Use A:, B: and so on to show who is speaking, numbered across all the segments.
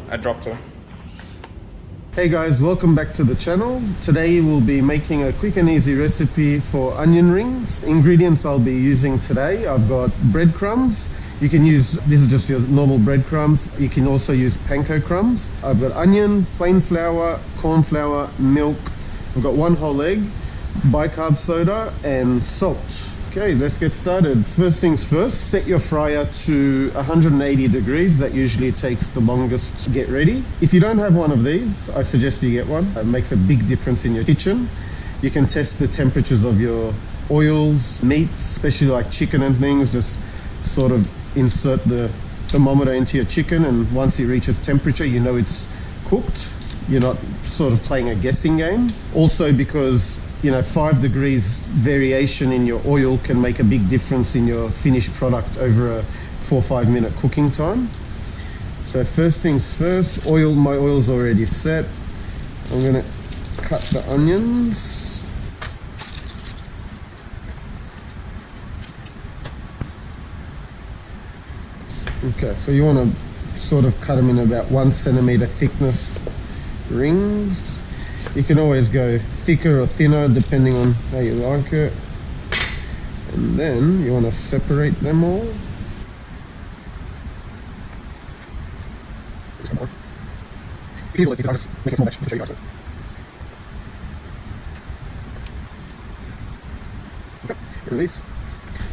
A: I dropped her.
B: Hey guys, welcome back to the channel. Today we'll be making a quick and easy recipe for onion rings. Ingredients I'll be using today, I've got breadcrumbs. You can use, this is just your normal breadcrumbs. You can also use panko crumbs. I've got onion, plain flour, corn flour, milk. I've got 1 whole egg, bicarb soda and salt. Okay, let's get started. First things first, set your fryer to 180 degrees. That usually takes the longest to get ready. If you don't have one of these, I suggest you get one. It makes a big difference in your kitchen. You can test the temperatures of your oils, meat, especially like chicken and things. Just sort of insert the thermometer into your chicken, and once it reaches temperature, you know it's cooked. You're not sort of playing a guessing game. Also because 5 degrees variation in your oil can make a big difference in your finished product over a 4 or 5 minute cooking time. So first things first, my oil's already set. I'm gonna cut the onions. Okay, so you want to sort of cut them in about 1 centimeter thickness rings. You can always go thicker or thinner depending on how you like it. And then you want to separate them all. Release.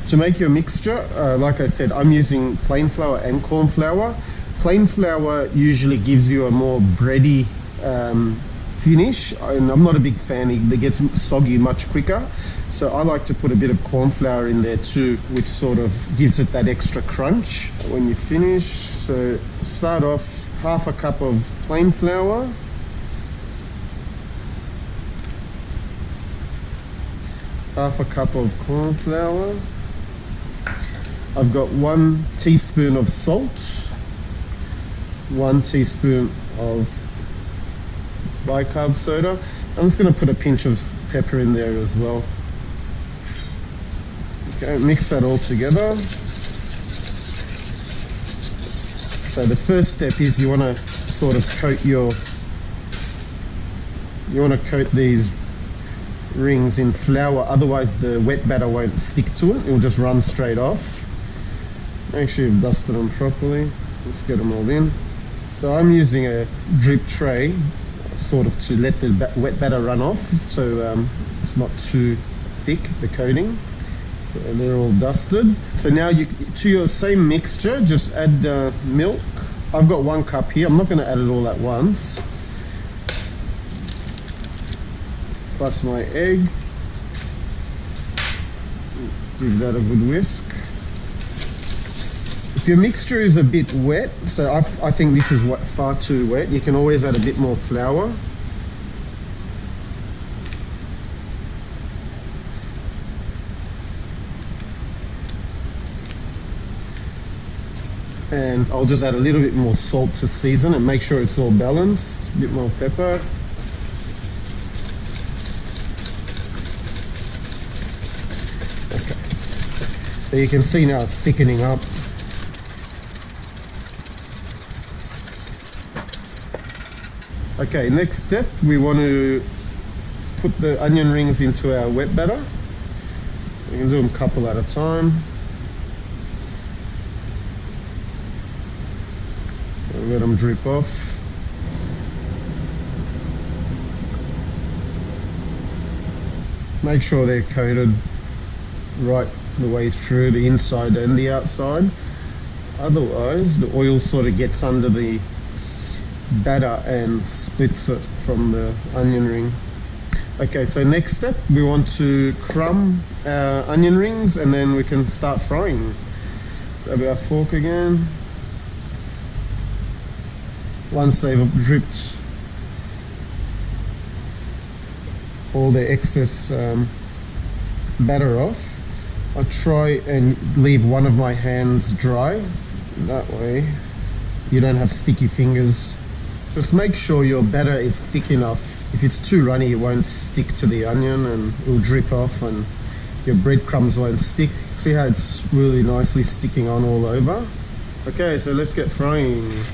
B: To make your mixture, like I said, I'm using plain flour and corn flour. Plain flour usually gives you a more bready finish, and I'm not a big fan. It gets soggy much quicker, so I like to put a bit of corn flour in there too, which sort of gives it that extra crunch when you finish. So start off, half a cup of plain flour, half a cup of corn flour. I've got 1 teaspoon of salt, 1 teaspoon of bicarb soda. I'm just going to put a pinch of pepper in there as well. Okay, mix that all together. So the first step is you want to sort of coat these rings in flour, otherwise the wet batter won't stick to it. It will just run straight off. Make sure you've dusted them properly. Let's get them all in. So I'm using a drip tray sort of to let the wet batter run off, so it's not too thick, the coating. So they're all dusted. So now to your same mixture, just add milk. I've got 1 cup here. I'm not going to add it all at once. Plus my egg. Give that a good whisk. If your mixture is a bit wet, so I think this is far too wet, you can always add a bit more flour. And I'll just add a little bit more salt to season and make sure it's all balanced. A bit more pepper. Okay. So you can see now it's thickening up. Okay, next step, we want to put the onion rings into our wet batter. We can do them a couple at a time. And let them drip off. Make sure they're coated right the way through, the inside and the outside. Otherwise, the oil sort of gets under the batter and splits it from the onion ring. Okay, so next step, we want to crumb our onion rings and then we can start frying. Grab our fork again. Once they've dripped all the excess batter off, I try and leave one of my hands dry. That way you don't have sticky fingers. Just make sure your batter is thick enough. If it's too runny, it won't stick to the onion and it will drip off and your breadcrumbs won't stick. See how it's really nicely sticking on all over? Okay, so let's get frying.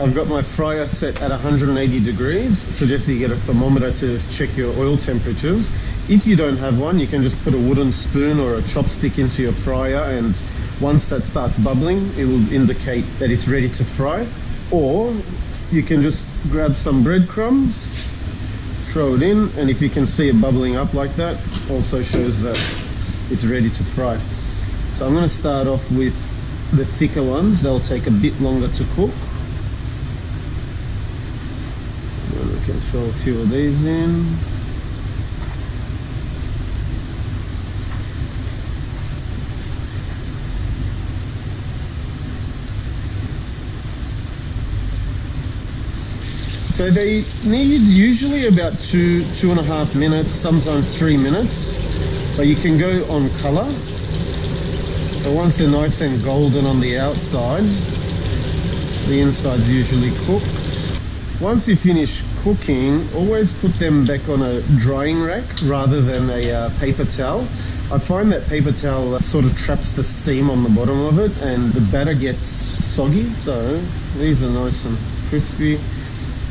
B: I've got my fryer set at 180 degrees. Suggest you get a thermometer to check your oil temperatures. If you don't have one, you can just put a wooden spoon or a chopstick into your fryer, and once that starts bubbling, it will indicate that it's ready to fry. Or you can just grab some breadcrumbs, throw it in, and if you can see it bubbling up like that, also shows that it's ready to fry. So I'm going to start off with the thicker ones. They'll take a bit longer to cook. And we can throw a few of these in. So they need usually about 2.5 minutes, sometimes 3 minutes, but you can go on color. So once they're nice and golden on the outside, the inside's usually cooked. Once you finish cooking, always put them back on a drying rack rather than a paper towel. I find that paper towel sort of traps the steam on the bottom of it and the batter gets soggy. So these are nice and crispy.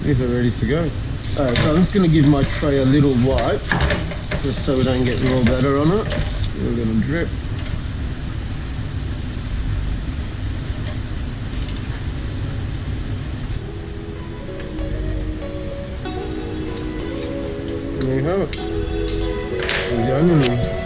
B: These are ready to go. Alright, so I'm just going to give my tray a little wipe, just so we don't get raw batter on it. A little drip. And there you have it. There's the onion rings.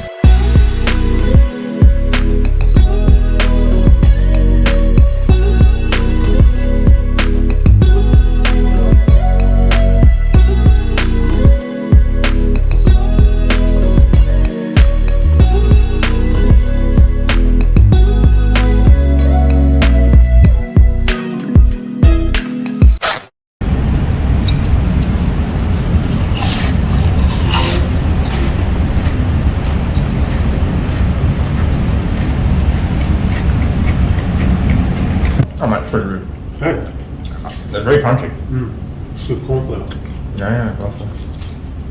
A: Oh, that's pretty good.
B: Hey.
A: They're very crunchy.
B: It's good corn flour.
A: Yeah, yeah, awesome.